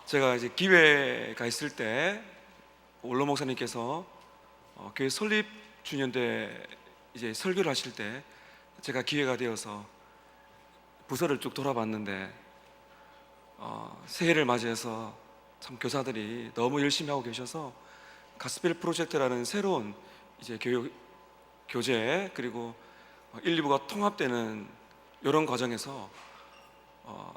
제가 이제 기회가 있을 때 원로 목사님께서 교회 설립 주년 때 이제 설교를 하실 때 제가 기회가 되어서 부서를 쭉 돌아봤는데 새해를 맞이해서 참 교사들이 너무 열심히 하고 계셔서 가스펠 프로젝트라는 새로운 이제 교육 교재 그리고 1, 2부가 통합되는 이런 과정에서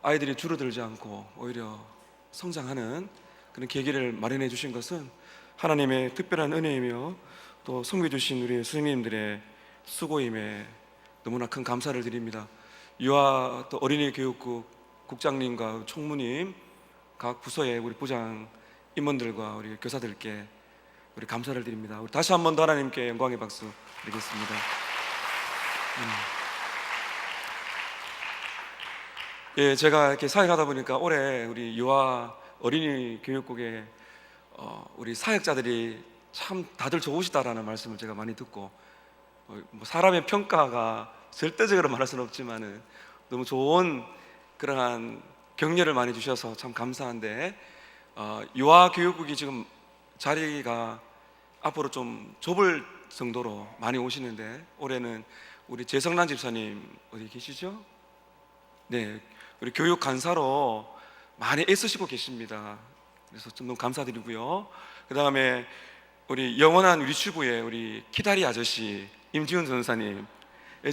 아이들이 줄어들지 않고 오히려 성장하는 그런 계기를 마련해 주신 것은 하나님의 특별한 은혜이며 또 섬겨 주신 우리 선생님들의 수고임에 너무나 큰 감사를 드립니다. 유아 또 어린이 교육국 국장님과 총무님, 각 부서의 우리 부장 임원들과 우리 교사들께 우리 감사를 드립니다. 우리 다시 한 번 더 하나님께 영광의 박수 드리겠습니다. 예, 제가 이렇게 사역하다 보니까 올해 우리 유아 어린이 교육국에 우리 사역자들이 참 다들 좋으시다라는 말씀을 제가 많이 듣고 뭐 사람의 평가가 절대적으로 말할 수는 없지만은 너무 좋은 그러한 격려를 많이 주셔서 참 감사한데 유아 교육국이 지금 자리가 앞으로 좀 좁을 정도로 많이 오시는데 올해는 우리 재성란 집사님 어디 계시죠? 네, 우리 교육 간사로 많이 애쓰시고 계십니다. 그래서 좀 너무 감사드리고요. 그 다음에 우리 영원한 리추브의 우리 키다리 아저씨 임지훈 전사님,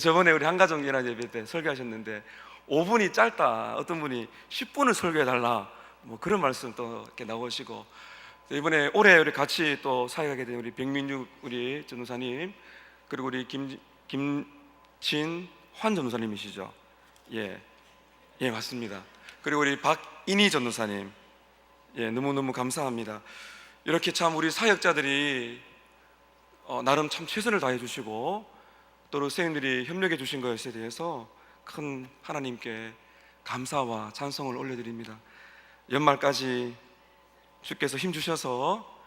저번에 우리 한가정 예나 예배 때 설교하셨는데 5분이 짧다, 어떤 분이 10분을 설교해달라, 뭐 그런 말씀 또 이렇게 나오시고, 이번에 올해 우리 같이 또 사역하게 된 우리 백민juk 우리 전도사님, 그리고 우리 김진환 전도사님이시죠? 예, 맞습니다. 그리고 우리 박인희 전도사님, 예, 너무너무 감사합니다. 이렇게 참 우리 사역자들이 나름 참 최선을 다해 주시고 또 선생님들이 협력해 주신 것에 대해서 큰 하나님께 감사와 찬송을 올려드립니다. 연말까지 주께서 힘주셔서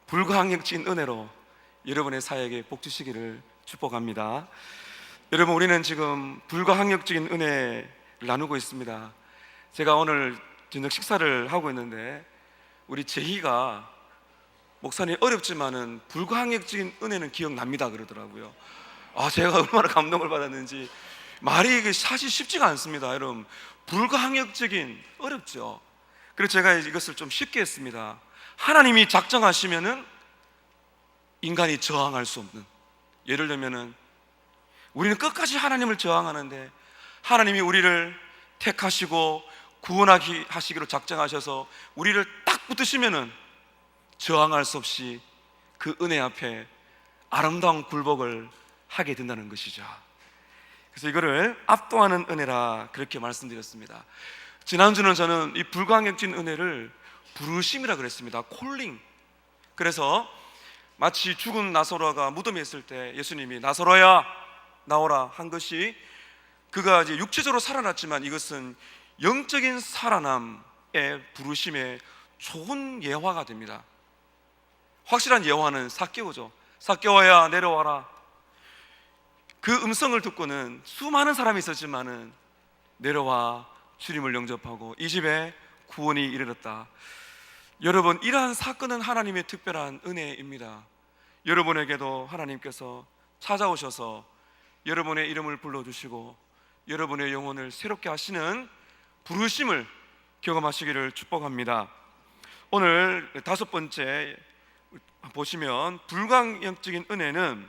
불가항력적인 은혜로 여러분의 사역에 복 주시기를 축복합니다. 여러분, 우리는 지금 불가항력적인 은혜를 나누고 있습니다. 제가 오늘 저녁 식사를 하고 있는데 우리 제희가 목사님 어렵지만은 불가항력적인 은혜는 기억납니다 그러더라고요. 제가 얼마나 감동을 받았는지. 말이 사실 쉽지가 않습니다. 여러분, 불가항력적인, 어렵죠. 그래서 제가 이것을 좀 쉽게 했습니다. 하나님이 작정하시면은 인간이 저항할 수 없는, 예를 들면은 우리는 끝까지 하나님을 저항하는데 하나님이 우리를 택하시고 구원하시기로 작정하셔서 우리를 딱 붙드시면은 저항할 수 없이 그 은혜 앞에 아름다운 굴복을 하게 된다는 것이죠. 그래서 이거를 압도하는 은혜라 그렇게 말씀드렸습니다. 지난주는 저는 이 불가항력적인 은혜를 부르심이라 그랬습니다. 콜링. 그래서 마치 죽은 나사로가 무덤에 있을 때 예수님이 나사로야 나오라 한 것이, 그가 이제 육체적으로 살아났지만 이것은 영적인 살아남의 부르심의 좋은 예화가 됩니다. 확실한 예화는 삭개오죠. 삭개오야 내려와라. 그 음성을 듣고는 수많은 사람이 있었지만은 내려와 주님을 영접하고 이 집에 구원이 이르렀다. 여러분, 이러한 사건은 하나님의 특별한 은혜입니다. 여러분에게도 하나님께서 찾아오셔서 여러분의 이름을 불러주시고 여러분의 영혼을 새롭게 하시는 부르심을 경험하시기를 축복합니다. 오늘 5번째 보시면 불가항력적인 은혜는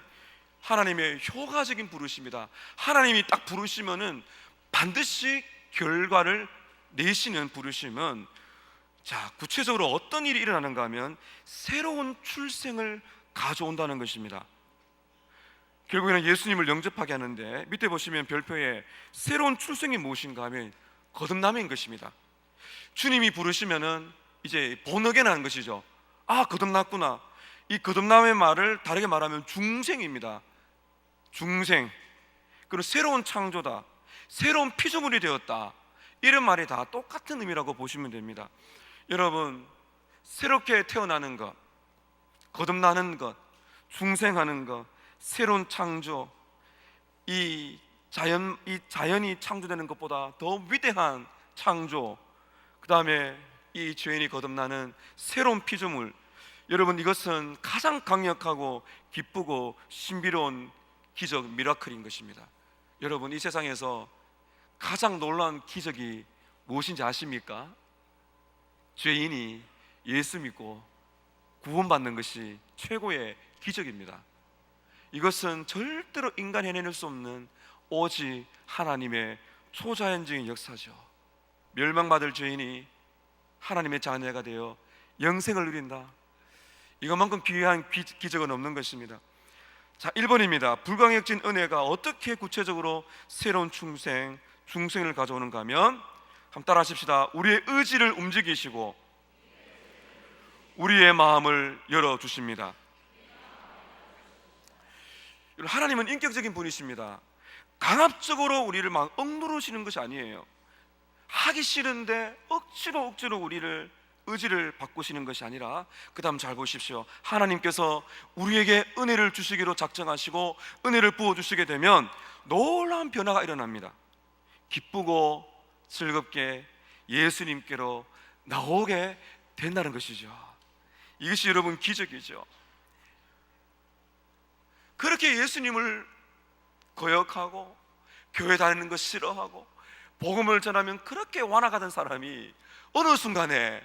하나님의 효과적인 부르심이다. 하나님이 딱 부르시면은 반드시 결과를 내시는 부르심은, 자, 구체적으로 어떤 일이 일어나는가 하면 새로운 출생을 가져온다는 것입니다. 결국에는 예수님을 영접하게 하는데 밑에 보시면 별표에 새로운 출생이 무엇인가 하면 거듭남인 것입니다. 주님이 부르시면은 이제 본어게나는 것이죠. 거듭났구나. 이 거듭남의 말을 다르게 말하면 중생입니다. 중생. 그리고 새로운 창조다, 새로운 피조물이 되었다, 이런 말이 다 똑같은 의미라고 보시면 됩니다. 여러분, 새롭게 태어나는 것, 거듭나는 것, 중생하는 것, 새로운 창조, 이 자연이 창조되는 것보다 더 위대한 창조, 그 다음에 이 죄인이 거듭나는 새로운 피조물, 여러분, 이것은 가장 강력하고 기쁘고 신비로운 기적, 미라클인 것입니다. 여러분, 이 세상에서 가장 놀라운 기적이 무엇인지 아십니까? 죄인이 예수 믿고 구원받는 것이 최고의 기적입니다. 이것은 절대로 인간 해낼 수 없는 오직 하나님의 초자연적인 역사죠. 멸망받을 죄인이 하나님의 자녀가 되어 영생을 누린다. 이것만큼 귀한 기적은 없는 것입니다. 자, 1번입니다. 불가역진 은혜가 어떻게 구체적으로 새로운 중생을 가져오는가 하면, 한번 따라 하십시다. 우리의 의지를 움직이시고 우리의 마음을 열어주십니다. 하나님은 인격적인 분이십니다. 강압적으로 우리를 막 억누르시는 것이 아니에요. 하기 싫은데 억지로 우리를 의지를 바꾸시는 것이 아니라, 그 다음 잘 보십시오. 하나님께서 우리에게 은혜를 주시기로 작정하시고 은혜를 부어주시게 되면 놀라운 변화가 일어납니다. 기쁘고 즐겁게 예수님께로 나오게 된다는 것이죠. 이것이 여러분 기적이죠. 그렇게 예수님을 거역하고 교회 다니는 거 싫어하고 복음을 전하면 그렇게 완악하던 사람이 어느 순간에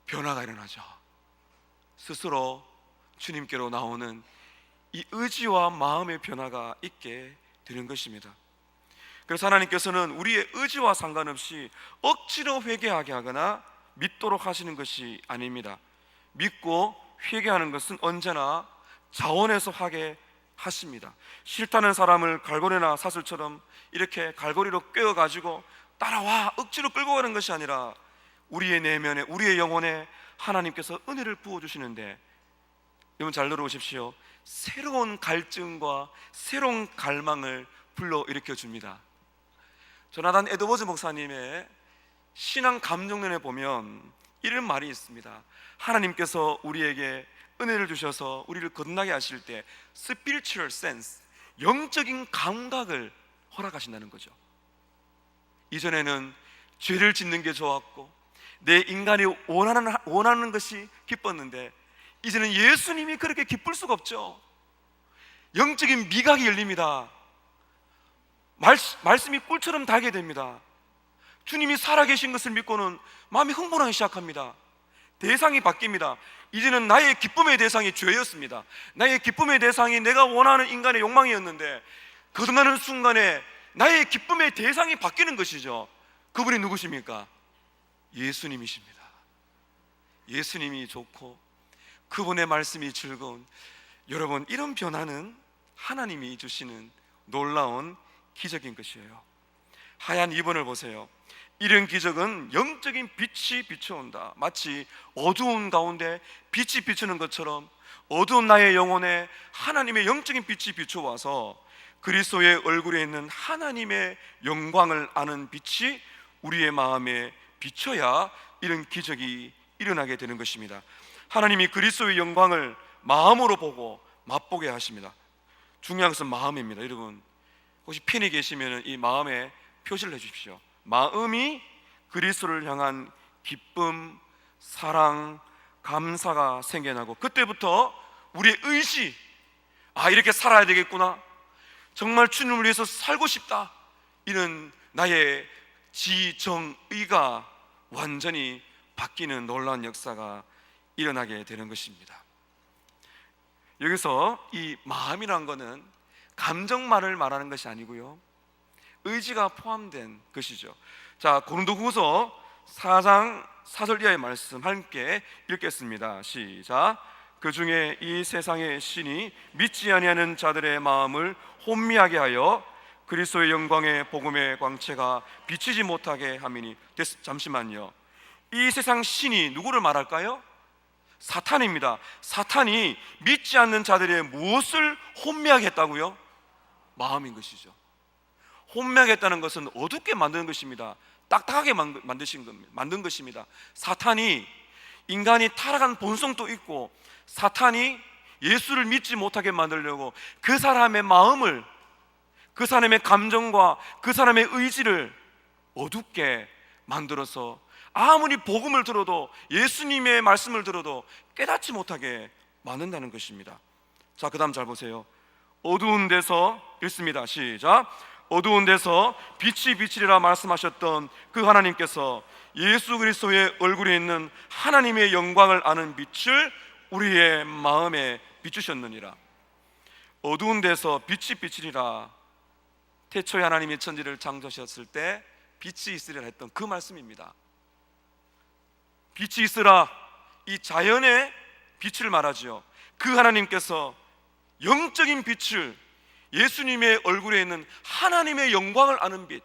변화가 일어나죠. 스스로 주님께로 나오는 이 의지와 마음의 변화가 있게 되는 것입니다. 그래서 하나님께서는 우리의 의지와 상관없이 억지로 회개하게 하거나 믿도록 하시는 것이 아닙니다. 믿고 회개하는 것은 언제나 자원해서 하게 하십니다. 싫다는 사람을 갈고리나 사슬처럼 이렇게 갈고리로 꿰어가지고 따라와 억지로 끌고 가는 것이 아니라, 우리의 내면에, 우리의 영혼에 하나님께서 은혜를 부어주시는데, 여러분 잘 들어보십시오. 새로운 갈증과 새로운 갈망을 불러일으켜 줍니다. 조나단 에드워즈 목사님의 신앙 감정론에 보면 이런 말이 있습니다. 하나님께서 우리에게 은혜를 주셔서 우리를 거듭나게 하실 때 spiritual sense, 영적인 감각을 허락하신다는 거죠. 이전에는 죄를 짓는 게 좋았고 내 인간이 원하는 것이 기뻤는데, 이제는 예수님이 그렇게 기쁠 수가 없죠. 영적인 미각이 열립니다. 말씀이 꿀처럼 달게 됩니다. 주님이 살아계신 것을 믿고는 마음이 흥분하기 시작합니다. 대상이 바뀝니다. 이제는 나의 기쁨의 대상이 죄였습니다. 나의 기쁨의 대상이 내가 원하는 인간의 욕망이었는데, 거듭나는 순간에 나의 기쁨의 대상이 바뀌는 것이죠. 그분이 누구십니까? 예수님이십니다. 예수님이 좋고 그분의 말씀이 즐거운, 여러분, 이런 변화는 하나님이 주시는 놀라운 기적인 것이에요. 하얀 2번을 보세요. 이런 기적은 영적인 빛이 비춰온다. 마치 어두운 가운데 빛이 비추는 것처럼 어두운 나의 영혼에 하나님의 영적인 빛이 비춰와서 그리스도의 얼굴에 있는 하나님의 영광을 아는 빛이 우리의 마음에 비춰야 이런 기적이 일어나게 되는 것입니다. 하나님이 그리스도의 영광을 마음으로 보고 맛보게 하십니다. 중요한 것은 마음입니다. 여러분, 혹시 펜이 계시면 이 마음에 표시를 해주십시오. 마음이 그리스도를 향한 기쁨, 사랑, 감사가 생겨나고, 그때부터 우리의 의지, 이렇게 살아야 되겠구나, 정말 주님을 위해서 살고 싶다, 이런 나의 지정의가 완전히 바뀌는 놀라운 역사가 일어나게 되는 것입니다. 여기서 이 마음이라는 것은 감정만을 말하는 것이 아니고요, 의지가 포함된 것이죠. 자, 고린도후서 4장 4절 이하의 말씀 함께 읽겠습니다. 시작. 그 중에 이 세상의 신이 믿지 아니하는 자들의 마음을 혼미하게 하여 그리스도의 영광의 복음의 광채가 비치지 못하게 함이니. 잠시만요. 이 세상 신이 누구를 말할까요? 사탄입니다. 사탄이 믿지 않는 자들의 무엇을 혼미하게 했다고요? 마음인 것이죠. 혼미하게 했다는 것은 어둡게 만드는 것입니다. 딱딱하게 만든 것입니다. 사탄이, 인간이 타락한 본성도 있고, 사탄이 예수를 믿지 못하게 만들려고 그 사람의 마음을, 그 사람의 감정과 그 사람의 의지를 어둡게 만들어서 아무리 복음을 들어도, 예수님의 말씀을 들어도 깨닫지 못하게 만든다는 것입니다. 자, 그 다음 잘 보세요. 어두운 데서, 읽습니다. 시작. 어두운 데서 빛이 비치리라 말씀하셨던 그 하나님께서 예수 그리스도의 얼굴에 있는 하나님의 영광을 아는 빛을 우리의 마음에 비추셨느니라. 어두운 데서 빛이 비치리라, 태초에 하나님이 천지를 창조하셨을 때 빛이 있으리라 했던 그 말씀입니다. 빛이 있으라, 이 자연의 빛을 말하지요. 그 하나님께서 영적인 빛을, 예수님의 얼굴에 있는 하나님의 영광을 아는 빛,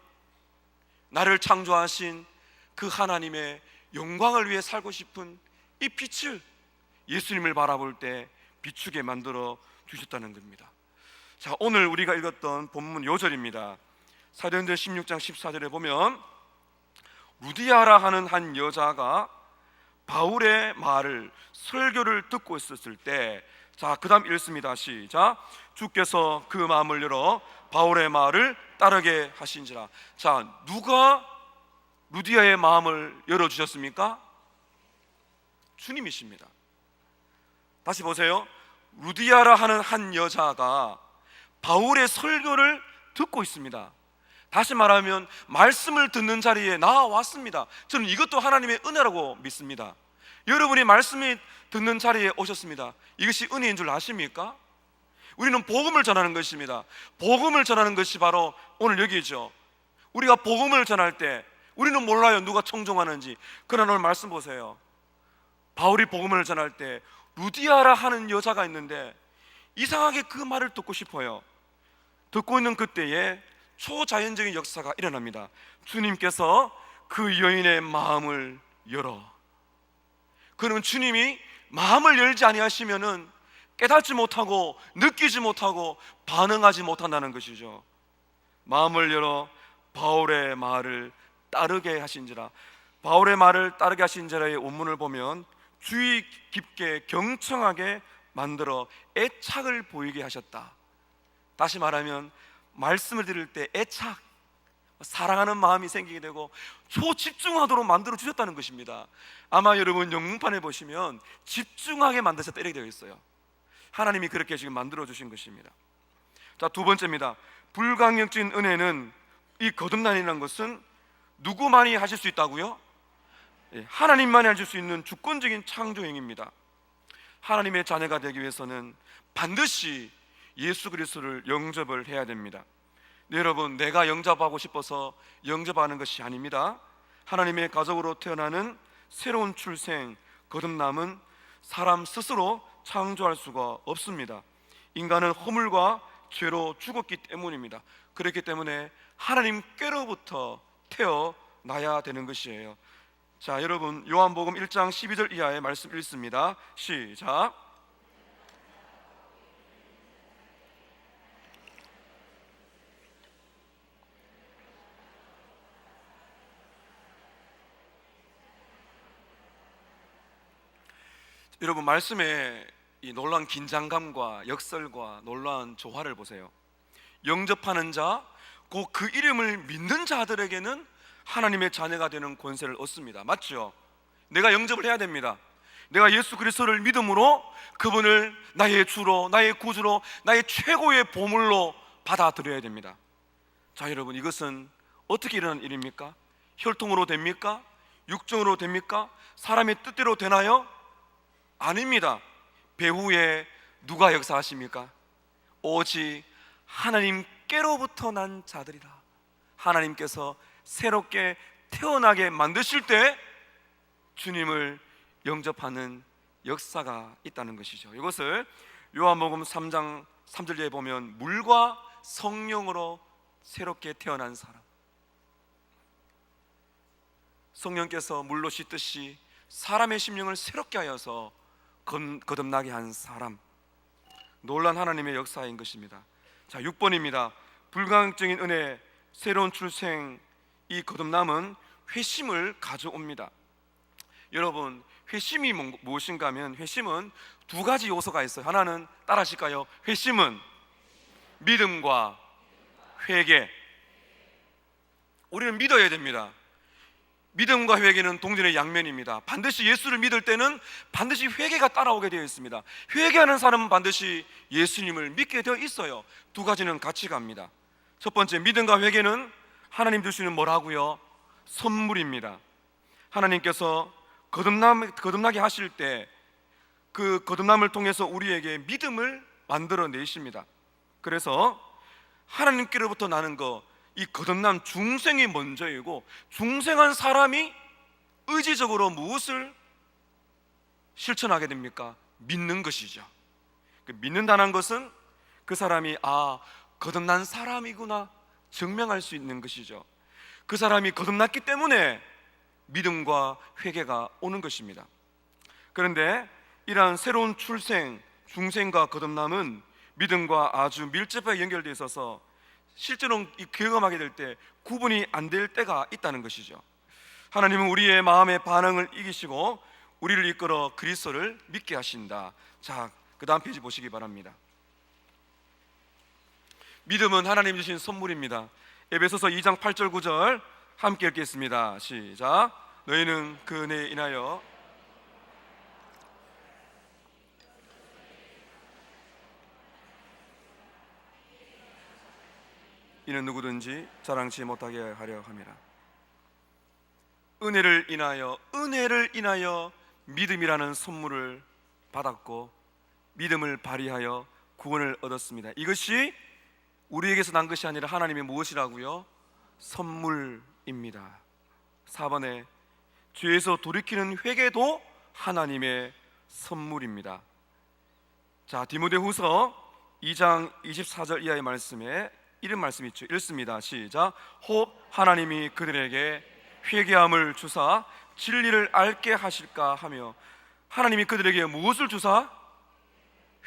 나를 창조하신 그 하나님의 영광을 위해 살고 싶은 이 빛을 예수님을 바라볼 때 비추게 만들어 주셨다는 겁니다. 자, 오늘 우리가 읽었던 본문 요절입니다. 사도행전 16장 14절에 보면 루디아라 하는 한 여자가 바울의 말을, 설교를 듣고 있었을 때, 자, 그 다음 읽습니다. 시작. 주께서 그 마음을 열어 바울의 말을 따르게 하신지라. 자, 누가 루디아의 마음을 열어주셨습니까? 주님이십니다. 다시 보세요. 루디아라 하는 한 여자가 바울의 설교를 듣고 있습니다. 다시 말하면 말씀을 듣는 자리에 나와왔습니다. 저는 이것도 하나님의 은혜라고 믿습니다. 여러분이 말씀이 듣는 자리에 오셨습니다. 이것이 은혜인 줄 아십니까? 우리는 복음을 전하는 것입니다. 복음을 전하는 것이 바로 오늘 여기죠. 우리가 복음을 전할 때 우리는 몰라요, 누가 청종하는지. 그러나 오늘 말씀 보세요. 바울이 복음을 전할 때 루디아라 하는 여자가 있는데 이상하게 그 말을 듣고 싶어요. 듣고 있는 그때에 초자연적인 역사가 일어납니다. 주님께서 그 여인의 마음을 열어. 그러면 주님이 마음을 열지 아니하시면은 깨닫지 못하고 느끼지 못하고 반응하지 못한다는 것이죠. 마음을 열어 바울의 말을 따르게 하신지라. 바울의 말을 따르게 하신지라의 원문을 보면 주의 깊게 경청하게 만들어 애착을 보이게 하셨다. 다시 말하면 말씀을 들을 때 애착, 사랑하는 마음이 생기게 되고 초집중하도록 만들어 주셨다는 것입니다. 아마 여러분 영문판에 보시면 집중하게 만드셨다 이렇게 되어 있어요. 하나님이 그렇게 지금 만들어 주신 것입니다. 자, 두 번째입니다. 불강력진 은혜는, 이 거듭남이라는 것은 누구만이 하실 수 있다고요? 하나님만이 하실 수 있는 주권적인 창조행입니다. 하나님의 자녀가 되기 위해서는 반드시 예수 그리스도를 영접을 해야 됩니다. 네, 여러분, 내가 영접하고 싶어서 영접하는 것이 아닙니다. 하나님의 가족으로 태어나는 새로운 출생, 거듭남은 사람 스스로 창조할 수가 없습니다. 인간은 허물과 죄로 죽었기 때문입니다. 그렇기 때문에 하나님께로부터 태어나야 되는 것이에요. 자, 여러분, 요한복음 1장 12절 이하의 말씀 읽습니다. 시작. 여러분, 말씀에 이 놀라운 긴장감과 역설과 놀라운 조화를 보세요. 영접하는 자, 곧 그 이름을 믿는 자들에게는 하나님의 자녀가 되는 권세를 얻습니다. 맞죠? 내가 영접을 해야 됩니다. 내가 예수 그리스도를 믿음으로 그분을 나의 주로, 나의 구주로, 나의 최고의 보물로 받아들여야 됩니다. 자, 여러분, 이것은 어떻게 일어나는 일입니까? 혈통으로 됩니까? 육정으로 됩니까? 사람의 뜻대로 되나요? 아닙니다. 배후에 누가 역사하십니까? 오직 하나님께로부터 난 자들이라. 하나님께서 새롭게 태어나게 만드실 때 주님을 영접하는 역사가 있다는 것이죠. 이것을 요한복음 3장 3절에 보면 물과 성령으로 새롭게 태어난 사람, 성령께서 물로 씻듯이 사람의 심령을 새롭게 하여서 거듭나게 한 사람, 놀란 하나님의 역사인 것입니다. 자, 6번입니다. 불가항적인 은혜, 새로운 출생, 이 거듭남은 회심을 가져옵니다. 여러분, 회심이 무엇인가 하면 회심은 두 가지 요소가 있어요. 하나는 따라하실까요? 회심은 믿음과 회개. 우리는 믿어야 됩니다. 믿음과 회개는 동전의 양면입니다. 반드시 예수를 믿을 때는 반드시 회개가 따라오게 되어 있습니다. 회개하는 사람은 반드시 예수님을 믿게 되어 있어요. 두 가지는 같이 갑니다. 첫 번째, 믿음과 회개는 하나님 주시는 뭐라고요? 선물입니다. 하나님께서 거듭나게 하실 때 그 거듭남을 통해서 우리에게 믿음을 만들어내십니다. 그래서 하나님께로부터 나는 이 거듭남, 중생이 먼저이고, 중생한 사람이 의지적으로 무엇을 실천하게 됩니까? 믿는 것이죠. 믿는다는 것은 그 사람이 거듭난 사람이구나 증명할 수 있는 것이죠. 그 사람이 거듭났기 때문에 믿음과 회개가 오는 것입니다. 그런데 이러한 새로운 출생, 중생과 거듭남은 믿음과 아주 밀접하게 연결되어 있어서 실제로 경험하게 될 때 구분이 안 될 때가 있다는 것이죠. 하나님은 우리의 마음의 반응을 이기시고 우리를 이끌어 그리스도를 믿게 하신다. 자, 그 다음 페이지 보시기 바랍니다. 믿음은 하나님 주신 선물입니다. 에베소서 2장 8절 9절 함께 읽겠습니다. 시작. 너희는 그 은혜에 인하여 이는 누구든지 자랑치 못하게 하려 함이라. 은혜를 인하여 믿음이라는 선물을 받았고 믿음을 발휘하여 구원을 얻었습니다. 이것이 우리에게서 난 것이 아니라 하나님의 무엇이라고요? 선물입니다. 4번에 죄에서 돌이키는 회개도 하나님의 선물입니다. 자, 디모데후서 2장 24절 이하의 말씀에 이런 말씀이 있죠. 읽습니다. 시작. 혹 하나님이 그들에게 회개함을 주사 진리를 알게 하실까 하며. 하나님이 그들에게 무엇을 주사?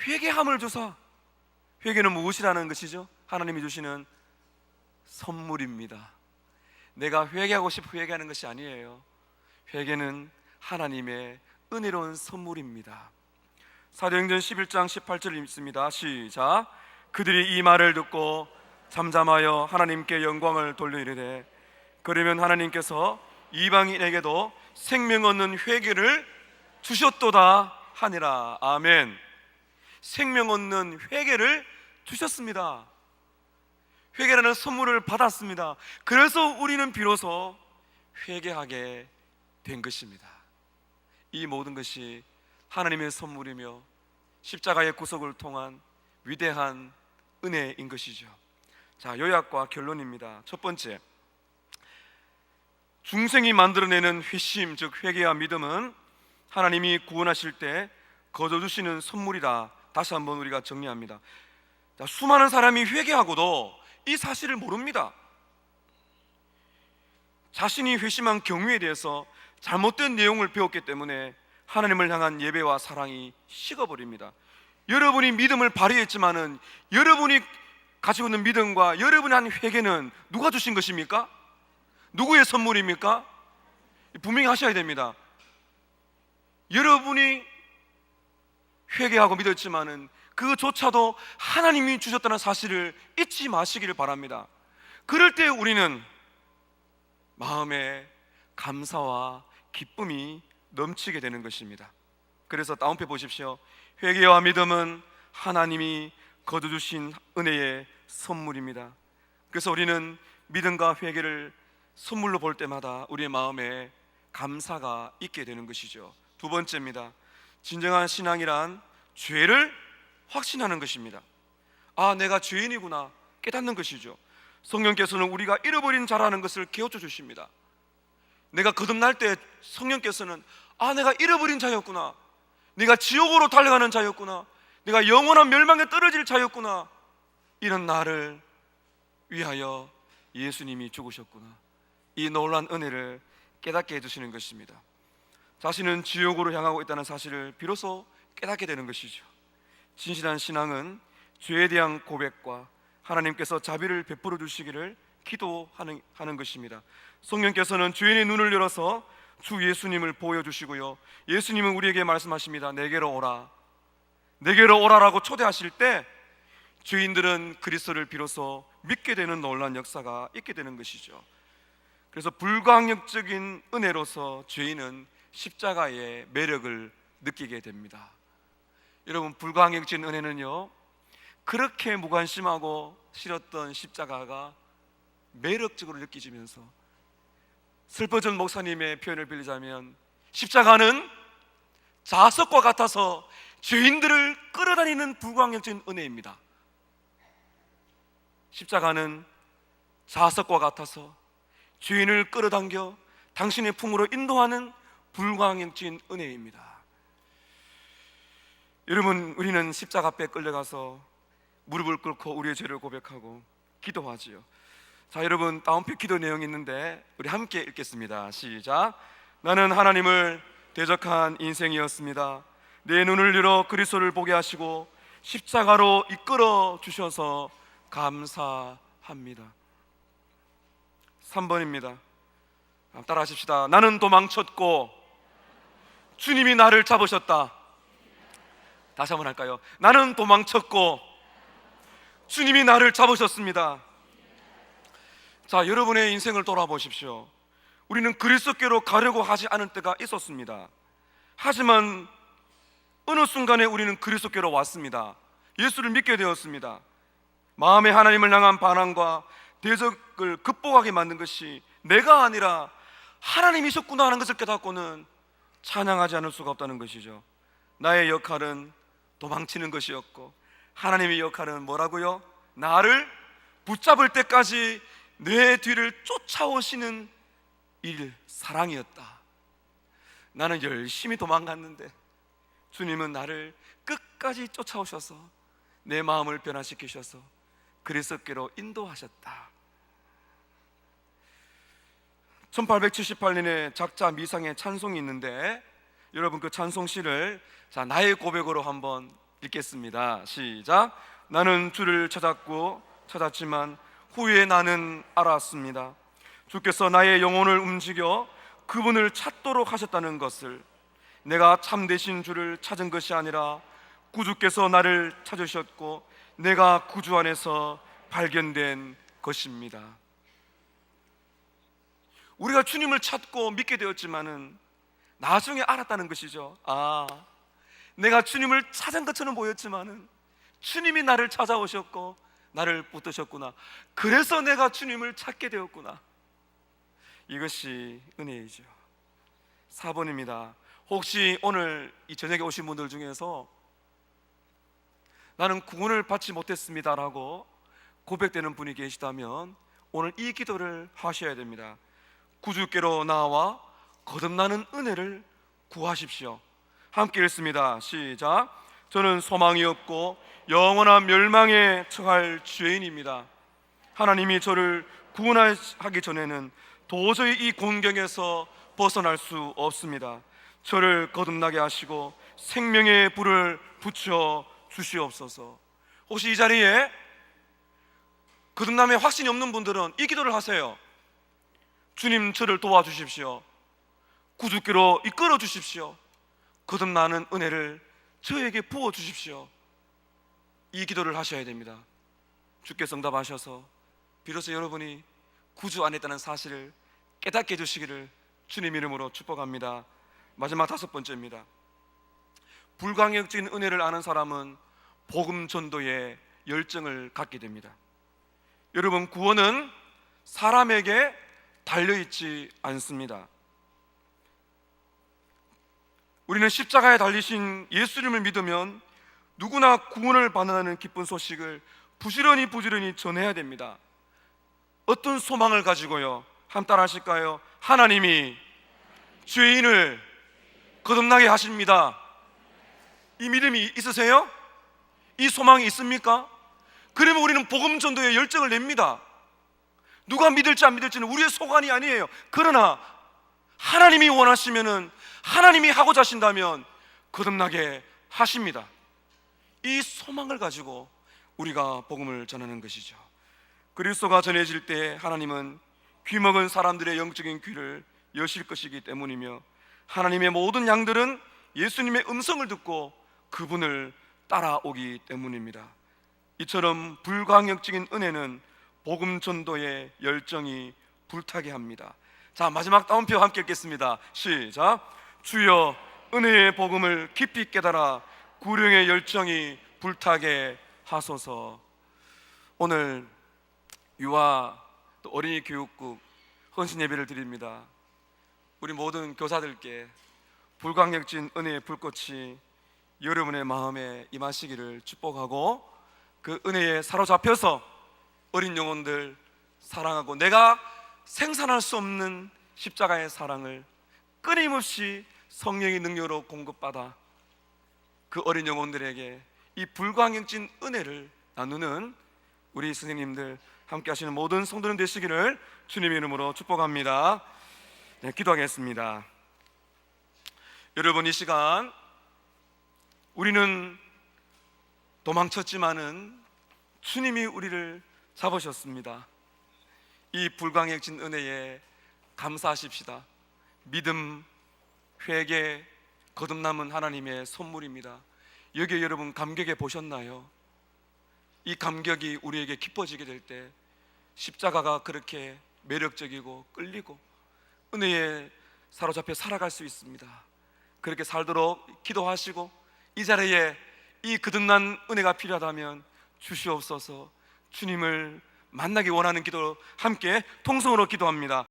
회개함을 주사. 회개는 무엇이라는 것이죠? 하나님이 주시는 선물입니다. 내가 회개하고 싶어 회개하는 것이 아니에요. 회개는 하나님의 은혜로운 선물입니다. 사도행전 11장 18절 읽습니다. 시작. 그들이 이 말을 듣고 잠잠하여 하나님께 영광을 돌려 이르되 그러면 하나님께서 이방인에게도 생명 얻는 회개를 주셨도다 하니라. 아멘. 생명 얻는 회개를 주셨습니다. 회개라는 선물을 받았습니다. 그래서 우리는 비로소 회개하게 된 것입니다. 이 모든 것이 하나님의 선물이며 십자가의 구속을 통한 위대한 은혜인 것이죠. 자, 요약과 결론입니다. 첫 번째, 중생이 만들어내는 회심, 즉 회개와 믿음은 하나님이 구원하실 때 거둬주시는 선물이다. 다시 한번 우리가 정리합니다. 자, 수많은 사람이 회개하고도 이 사실을 모릅니다. 자신이 회심한 경위에 대해서 잘못된 내용을 배웠기 때문에 하나님을 향한 예배와 사랑이 식어버립니다. 여러분이 믿음을 발휘했지만은 여러분이 가지고 있는 믿음과 여러분이 한 회개는 누가 주신 것입니까? 누구의 선물입니까? 분명히 하셔야 됩니다. 여러분이 회개하고 믿었지만은 그조차도 하나님이 주셨다는 사실을 잊지 마시기를 바랍니다. 그럴 때 우리는 마음에 감사와 기쁨이 넘치게 되는 것입니다. 그래서 다운표 보십시오. 회개와 믿음은 하나님이 거둬주신 은혜의 선물입니다. 그래서 우리는 믿음과 회개를 선물로 볼 때마다 우리의 마음에 감사가 있게 되는 것이죠. 두 번째입니다. 진정한 신앙이란 죄를 확신하는 것입니다. 내가 죄인이구나 깨닫는 것이죠. 성령께서는 우리가 잃어버린 자라는 것을 깨우쳐 주십니다. 내가 거듭날 때 성령께서는 내가 잃어버린 자였구나, 내가 지옥으로 달려가는 자였구나, 내가 영원한 멸망에 떨어질 자였구나, 이런 나를 위하여 예수님이 죽으셨구나, 이 놀라운 은혜를 깨닫게 해주시는 것입니다. 자신은 지옥으로 향하고 있다는 사실을 비로소 깨닫게 되는 것이죠. 진실한 신앙은 죄에 대한 고백과 하나님께서 자비를 베풀어 주시기를 기도하는 것입니다. 성령께서는 죄인의 눈을 열어서 주 예수님을 보여주시고요, 예수님은 우리에게 말씀하십니다. 내게로 오라, 내게로 오라라고 초대하실 때 죄인들은 그리스도를 비로소 믿게 되는 놀라운 역사가 있게 되는 것이죠. 그래서 불가항력적인 은혜로서 죄인은 십자가의 매력을 느끼게 됩니다. 여러분, 불가항력적인 은혜는요, 그렇게 무관심하고 싫었던 십자가가 매력적으로 느껴지면서, 슬퍼진 목사님의 표현을 빌리자면 십자가는 자석과 같아서 죄인들을 끌어다니는 불가항력적인 은혜입니다. 십자가는 자석과 같아서 죄인을 끌어당겨 당신의 품으로 인도하는 불가항력적인 은혜입니다. 여러분, 우리는 십자가 앞에 끌려가서 무릎을 꿇고 우리의 죄를 고백하고 기도하지요. 자, 여러분, 다운표 기도 내용이 있는데 우리 함께 읽겠습니다. 시작. 나는 하나님을 대적한 인생이었습니다. 내 눈을 열어 그리스도를 보게 하시고 십자가로 이끌어 주셔서 감사합니다. 3번입니다. 따라 하십시다. 나는 도망쳤고 주님이 나를 잡으셨다. 다시 한번 할까요? 나는 도망쳤고 주님이 나를 잡으셨습니다. 자, 여러분의 인생을 돌아보십시오. 우리는 그리스도께로 가려고 하지 않을 때가 있었습니다. 하지만 어느 순간에 우리는 그리스도께로 왔습니다. 예수를 믿게 되었습니다. 마음에 하나님을 향한 반항과 대적을 극복하게 만든 것이 내가 아니라 하나님이셨구나 하는 것을 깨닫고는 찬양하지 않을 수가 없다는 것이죠. 나의 역할은 도망치는 것이었고 하나님의 역할은 뭐라고요? 나를 붙잡을 때까지 내 뒤를 쫓아오시는 일, 사랑이었다. 나는 열심히 도망갔는데 주님은 나를 끝까지 쫓아오셔서 내 마음을 변화시키셔서 그리스도께로 인도하셨다. 1878년에 작자 미상의 찬송이 있는데 여러분, 그 찬송시를 나의 고백으로 한번 읽겠습니다. 시작. 나는 주를 찾았지만 후에 나는 알았습니다. 주께서 나의 영혼을 움직여 그분을 찾도록 하셨다는 것을. 내가 참되신 주를 찾은 것이 아니라 구주께서 나를 찾으셨고 내가 구주 안에서 발견된 것입니다. 우리가 주님을 찾고 믿게 되었지만은 나중에 알았다는 것이죠. 내가 주님을 찾은 것처럼 보였지만은 주님이 나를 찾아오셨고 나를 붙드셨구나. 그래서 내가 주님을 찾게 되었구나. 이것이 은혜이죠. 4번입니다. 혹시 오늘 이 저녁에 오신 분들 중에서 나는 구원을 받지 못했습니다라고 고백되는 분이 계시다면 오늘 이 기도를 하셔야 됩니다. 구주께로 나와 거듭나는 은혜를 구하십시오. 함께 읽습니다. 시작. 저는 소망이 없고 영원한 멸망에 처할 죄인입니다. 하나님이 저를 구원하기 전에는 도저히 이 곤경에서 벗어날 수 없습니다. 저를 거듭나게 하시고 생명의 불을 붙여 주시옵소서. 혹시 이 자리에 거듭남의 확신이 없는 분들은 이 기도를 하세요. 주님, 저를 도와주십시오. 구주께로 이끌어 주십시오. 거듭나는 은혜를 저에게 부어 주십시오. 이 기도를 하셔야 됩니다. 주께서 응답하셔서 비로소 여러분이 구주 안에 있다는 사실을 깨닫게 해주시기를 주님 이름으로 축복합니다. 마지막 5번째입니다. 불가항력적인 은혜를 아는 사람은 복음 전도에 열정을 갖게 됩니다. 여러분, 구원은 사람에게 달려있지 않습니다. 우리는 십자가에 달리신 예수님을 믿으면 누구나 구원을 받는다는 기쁜 소식을 부지런히 전해야 됩니다. 어떤 소망을 가지고요? 한번 따라 하실까요? 하나님이 죄인을 거듭나게 하십니다. 이 믿음이 있으세요? 이 소망이 있습니까? 그러면 우리는 복음 전도에 열정을 냅니다. 누가 믿을지 안 믿을지는 우리의 소관이 아니에요. 그러나 하나님이 원하시면은, 하나님이 하고자 하신다면 거듭나게 하십니다. 이 소망을 가지고 우리가 복음을 전하는 것이죠. 그리스도가 전해질 때 하나님은 귀먹은 사람들의 영적인 귀를 여실 것이기 때문이며, 하나님의 모든 양들은 예수님의 음성을 듣고 그분을 따라오기 때문입니다. 이처럼 불가항력적인 은혜는 복음 전도의 열정이 불타게 합니다. 자, 마지막 따옴표 함께 읽겠습니다. 시작. 주여 은혜의 복음을 깊이 깨달아 구령의 열정이 불타게 하소서. 오늘 유아 또 어린이 교육국 헌신 예배를 드립니다. 우리 모든 교사들께 불광역진 은혜의 불꽃이 여러분의 마음에 임하시기를 축복하고, 그 은혜에 사로잡혀서 어린 영혼들 사랑하고 내가 생산할 수 없는 십자가의 사랑을 끊임없이 성령의 능력으로 공급받아 그 어린 영혼들에게 이 불광역진 은혜를 나누는 우리 선생님들, 함께 하시는 모든 성도님 되시기를 주님의 이름으로 축복합니다. 네, 기도하겠습니다. 여러분, 이 시간 우리는 도망쳤지만은 주님이 우리를 잡으셨습니다. 이 불광역진 은혜에 감사하십시다. 믿음, 회개, 거듭남은 하나님의 선물입니다. 여기에 여러분 감격해 보셨나요? 이 감격이 우리에게 깊어지게 될 때 십자가가 그렇게 매력적이고 끌리고 은혜에 사로잡혀 살아갈 수 있습니다. 그렇게 살도록 기도하시고, 이 자리에 이 거듭난 은혜가 필요하다면 주시옵소서. 주님을 만나기 원하는 기도 함께 통성으로 기도합니다.